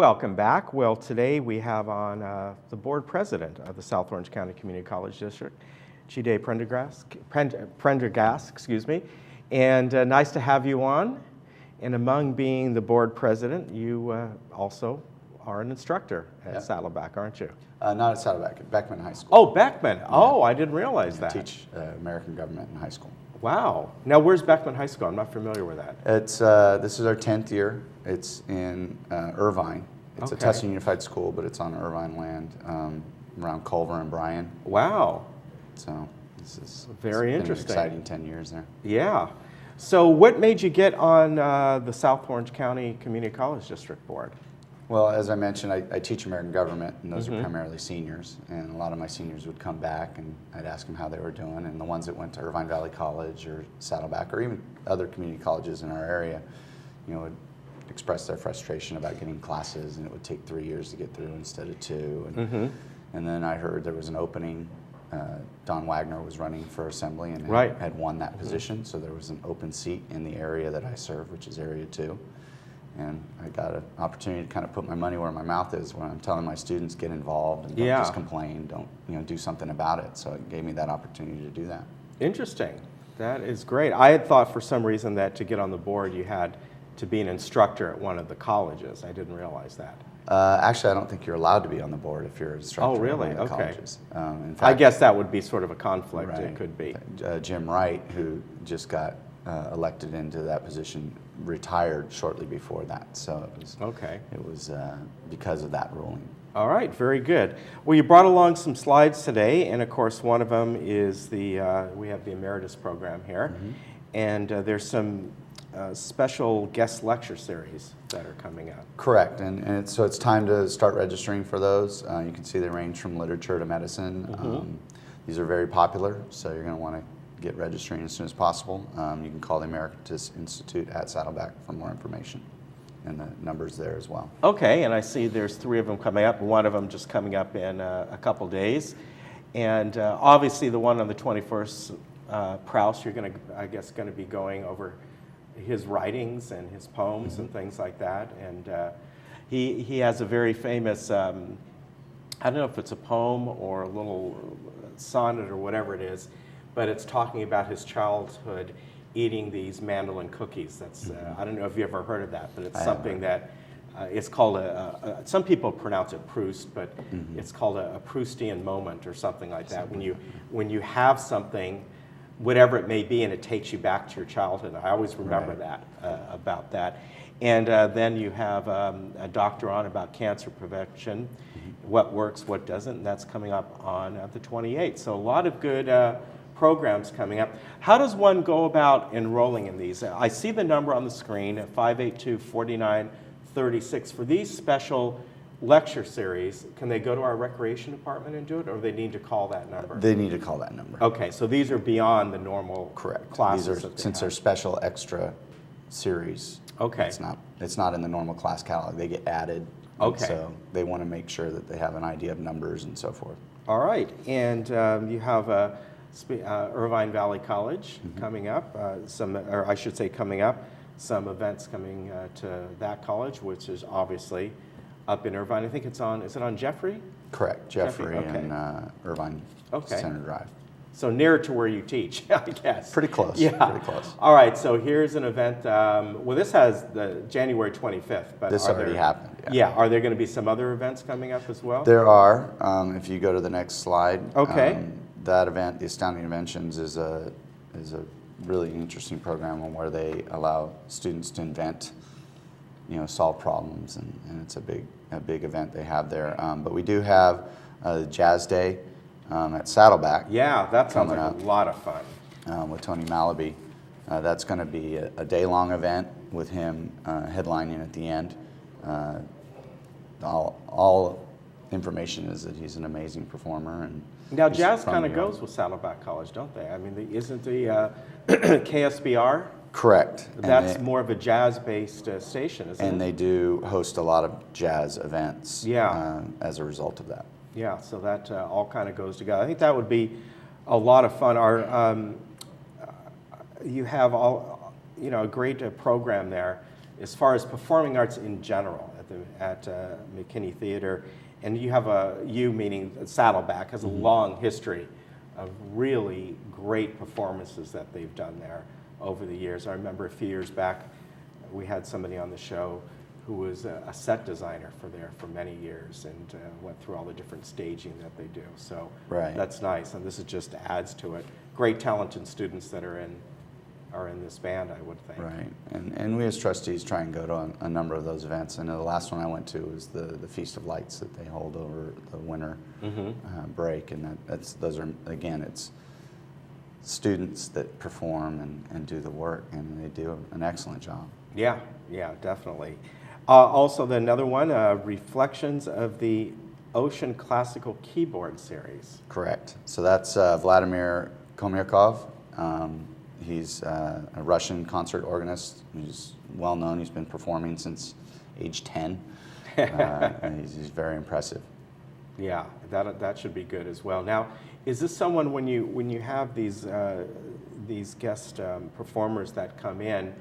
Welcome back. Well, today we have on the board president of the South Orange County Community College District, Prendergast, excuse me. And nice to have you on. And among being the board president, you also are an instructor at Saddleback, aren't you? Not at Saddleback, at Beckman High School. Oh, Beckman. Yeah. Oh, I didn't realize that. I teach American government in high school. Wow. Now, where's Beckman High School? I'm not familiar with that. It's this is our 10th year. It's in Irvine. It's a Tustin Unified School, but it's on Irvine land around Culver and Bryan. Wow. So this is very interesting. Been an exciting 10 years there. Yeah. So what made you get on the South Orange County Community College District Board? Well, as I mentioned, I teach American government, and those are primarily seniors. And a lot of my seniors would come back, and I'd ask them how they were doing. And the ones that went to Irvine Valley College or Saddleback or even other community colleges in our area, you know, would express their frustration about getting classes, and it would take 3 years to get through instead of 2. And then I heard there was an opening. Don Wagner was running for assembly and had won that position, so there was an open seat in the area that I serve, which is Area 2. And I got an opportunity to kind of put my money where my mouth is when I'm telling my students get involved and don't just complain, don't do something about it. So it gave me that opportunity to do that. Interesting. That is great. I had thought for some reason that to get on the board you had to be an instructor at one of the colleges. I didn't realize that. Actually, I don't think you're allowed to be on the board if you're an instructor at one of the colleges. In fact, I guess that would be sort of a conflict. It could be. Jim Wright, who just got elected into that position, retired shortly before that. So it was because of that ruling. All right, very good. Well, you brought along some slides today, and of course one of them is we have the Emeritus program here, and there's some special guest lecture series that are coming up. Correct, and so it's time to start registering for those. You can see they range from literature to medicine. These are very popular, so you're going to want to get registering as soon as possible. You can call the Emeritus Institute at Saddleback for more information, and the number's there as well. Okay, and I see there's 3 of them coming up, one of them just coming up in a couple days. And obviously the one on the 21st, Proust, you're going to, I guess, going to be going over his writings and his poems and things like that. And he has a very famous, I don't know if it's a poem or a little sonnet or whatever it is, but it's talking about his childhood eating these mandolin cookies. That's I don't know if you ever heard of that, but it's something that it's called some people pronounce it Proust, but it's called a Proustian moment or something like that. When you have something, whatever it may be, and it takes you back to your childhood. I always remember that about that. And then you have a doctor on about cancer prevention, what works, what doesn't, and that's coming up on the 28th. So a lot of good programs coming up. How does one go about enrolling in these? I see the number on the screen at 582-4936. For these special lecture series, can they go to our recreation department and do it, or they need to call that number? They need to call that number. Okay, so these are beyond the normal classes. These are, since they're special extra series. Okay. It's not in the normal class catalog. They get added. Okay. So they want to make sure that they have an idea of numbers and so forth. All right, and you have Irvine Valley College coming up, some events coming to that college, which is obviously up in Irvine. I think it's on, is it on Jeffrey? Correct, Jeffrey and Irvine Center Drive. So near to where you teach, I guess. Pretty close. Yeah. Pretty close. All right, so here's an event. Well, this has the January 25th. But this already happened. Yeah. Are there going to be some other events coming up as well? There are. If you go to the next slide. Okay. That event, the Astounding Inventions, is a really interesting program where they allow students to invent, solve problems, and it's a big event they have there. But we do have Jazz Day at Saddleback. Yeah, that sounds like a lot of fun. With Tony Malaby. That's going to be a day-long event with him headlining at the end. All information is that he's an amazing performer. And now jazz kind of goes with Saddleback College, don't they? I mean, isn't the KSBR? Correct. That's more of a jazz-based station, isn't it? And they do host a lot of jazz events as a result of that. Yeah, so that all kind of goes together. I think that would be a lot of fun. You have a great program there as far as performing arts in general at at McKinney Theater, and you have you meaning Saddleback has a long history of really great performances that they've done there over the years. I remember a few years back, we had somebody on the show who was a set designer for many years and went through all the different staging that they do. So that's nice, and this is just adds to it. Great talented students that are in this band, I would think. Right, and we as trustees try and go to a number of those events. I know the last one I went to was the Feast of Lights that they hold over the winter break, and those are, again, it's students that perform and do the work, and they do an excellent job. Yeah, definitely. Also, another one, Reflections of the Ocean Classical Keyboard Series. Correct. So that's Vladimir Komyakov. He's a Russian concert organist. He's well known. He's been performing since age 10. And he's very impressive. Yeah, that should be good as well. Now, is this someone when you have these guest performers that come in?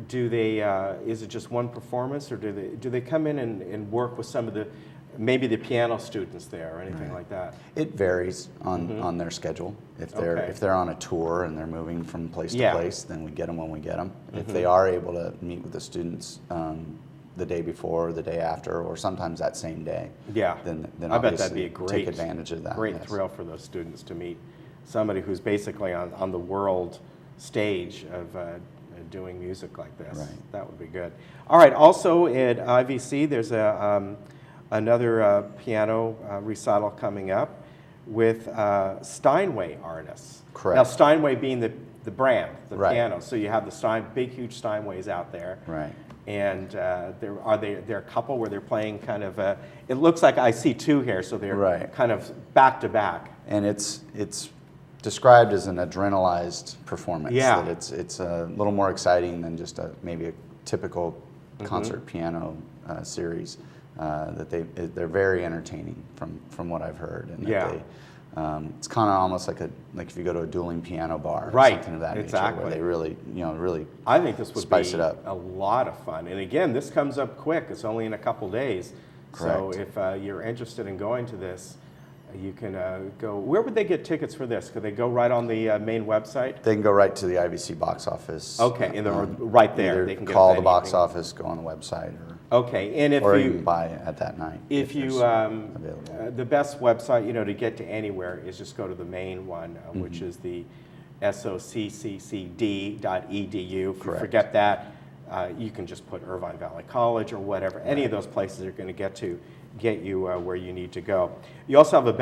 Do they? Is it just one performance, or do they come in and work with some of maybe the piano students there or anything like that? It varies on their schedule. If they're on a tour and they're moving from place to place, then we get them when we get them. If they are able to meet with the students the day before, the day after, or sometimes that same day, then I bet that'd be a take advantage of that. Great thrill for those students to meet somebody who's basically on the world stage of doing music like this. Right. That would be good. All right. Also at IVC, there's another piano recital coming up with Steinway artists. Correct. Now Steinway being the brand, the piano. So you have the big, huge Steinways out there. Right. And there are a couple where they're playing kind of it looks like I see two here, so they're kind of back to back. And it's described as an adrenalized performance. Yeah. That it's a little more exciting than just maybe a typical concert piano series. That they're very entertaining from what I've heard. And it's kind of almost like if you go to a dueling piano bar or something of that nature, where they really I think this would spice be it up. A lot of fun. And again, this comes up quick. It's only in a couple days. Correct. So if you're interested in going to this, you can go. Where would they get tickets for this? Could they go right on the main website? They can go right to the IVC box office. Okay, right there. Either they can call the box office, go on the website, and if you you can buy it at that night. If you the best website to get to anywhere is just go to the main one, which is the soccd.edu. If you forget that, you can just put Irvine Valley College or whatever. Any of those places are going to get you where you need to go. You also have a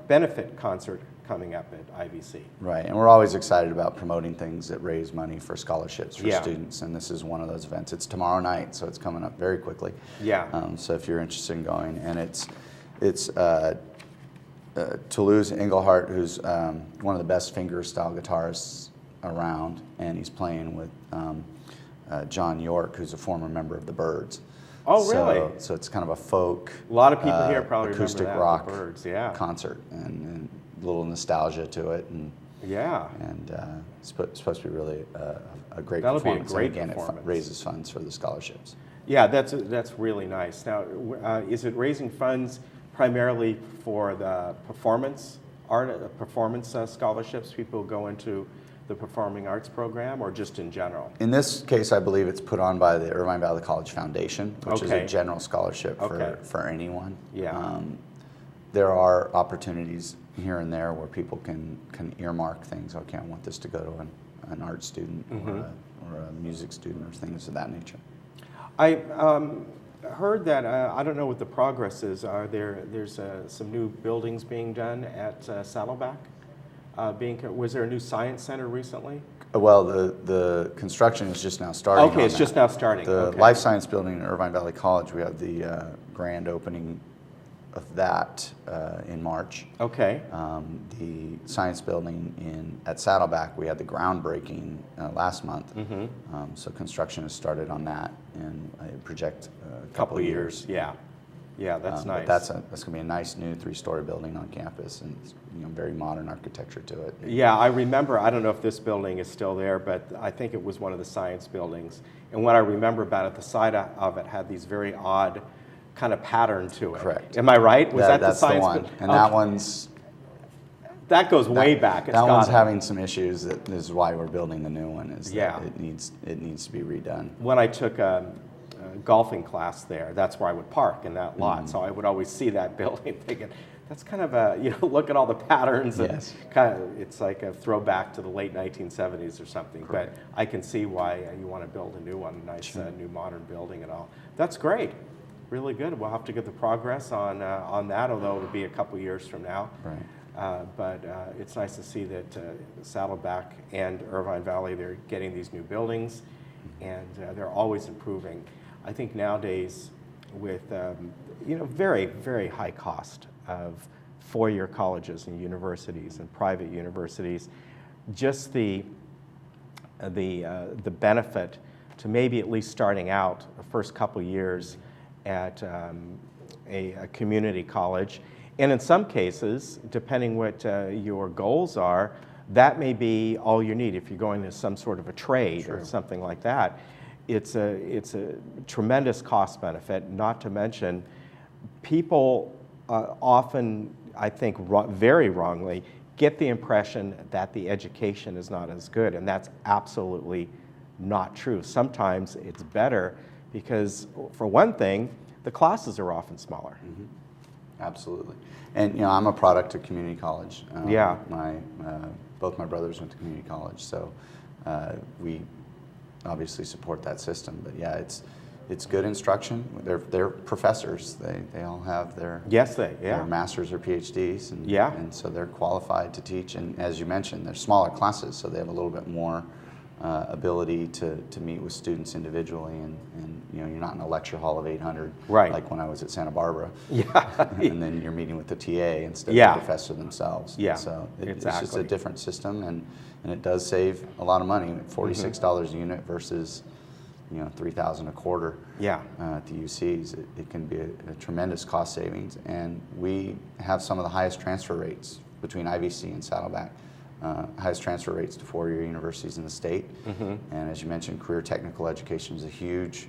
benefit concert coming up at IVC. Right, and we're always excited about promoting things that raise money for scholarships for students, and this is one of those events. It's tomorrow night, so it's coming up very quickly. So if you're interested in going, and it's Toulouse Engelhardt, who's one of the best finger-style guitarists around, and he's playing with John York, who's a former member of the Byrds. Oh, really? So it's kind of a folk, a lot of people here probably acoustic remember that, rock the Byrds, concert, and a little nostalgia to it, and it's supposed to be really a great That'll performance. Be a great and again, performance. It raises funds for the scholarships. Yeah, that's really nice. Now, is it raising funds primarily for the performance scholarships? People go into the performing arts program, or just in general? In this case, I believe it's put on by the Irvine Valley College Foundation, which is a general scholarship for anyone. There are opportunities here and there where people can earmark things. Okay, I want this to go to an art student or a music student or things of that nature. I heard that, I don't know what the progress is. There's some new buildings being done at Saddleback? Was there a new science center recently? Well, the construction is just now starting. Okay, it's just now starting. The Life Science Building in Irvine Valley College, we have the grand opening of that in March. Okay. The Science Building at Saddleback, we had the groundbreaking last month. So construction has started on that, and I project a couple of years. Yeah. Yeah, that's nice. But that's going to be a nice new 3-story building on campus, and it's, very modern architecture to it. Yeah, I remember, I don't know if this building is still there, but I think it was one of the science buildings. And what I remember about it, the side of it had these very odd kind of pattern to it. Correct. Am I right? Was that the that's science the one. building? And that one's That goes way back. That one's having some issues. That is why we're building the new one. Is Yeah. that it needs to be redone. When I took a golfing class there, that's where I would park, in that lot. So I would always see that building thinking, that's kind of a, look at all the patterns. And Yes. kind of, it's like a throwback to the late 1970s or something. Correct. But I can see why you want to build a new one, a nice new modern building and all. That's great. Really good. We'll have to get the progress on that, although it'll be a couple years from now. Right. But it's nice to see that Saddleback and Irvine Valley, they're getting these new buildings, and they're always improving. I think nowadays, with very, very high cost of four-year colleges and universities and private universities, just the benefit to maybe at least starting out the first couple years at a community college. And in some cases, depending what your goals are, that may be all you need. If you're going to some sort of a trade or something like that, it's a tremendous cost benefit, not to mention people often, I think very wrongly, get the impression that the education is not as good, and that's absolutely not true. Sometimes it's better because, for one thing, the classes are often smaller. Mm-hmm. Absolutely. And I'm a product of community college. Yeah. Both my brothers went to community college, so we obviously support that system. But yeah, it's good instruction. They're professors. They all have their their masters or PhDs, and so they're qualified to teach. And as you mentioned, they're smaller classes, so they have a little bit more ability to meet with students individually, and you're not in a lecture hall of 800 like when I was at Santa Barbara. And then you're meeting with the TA instead of the professor themselves. So it's just a different system, and it does save a lot of money. $46 a unit versus $3,000 a quarter at the UCs. It can be a tremendous cost savings, and we have some of the highest transfer rates between IVC and Saddleback. Highest transfer rates to four-year universities in the state. And as you mentioned, career technical education is a huge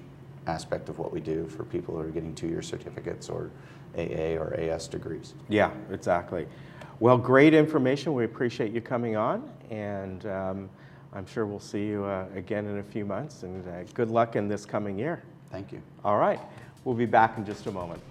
aspect of what we do for people who are getting 2-year certificates or AA or AS degrees. Yeah, exactly. Well, great information. We appreciate you coming on, and I'm sure we'll see you again in a few months, and good luck in this coming year. Thank you. All right. We'll be back in just a moment.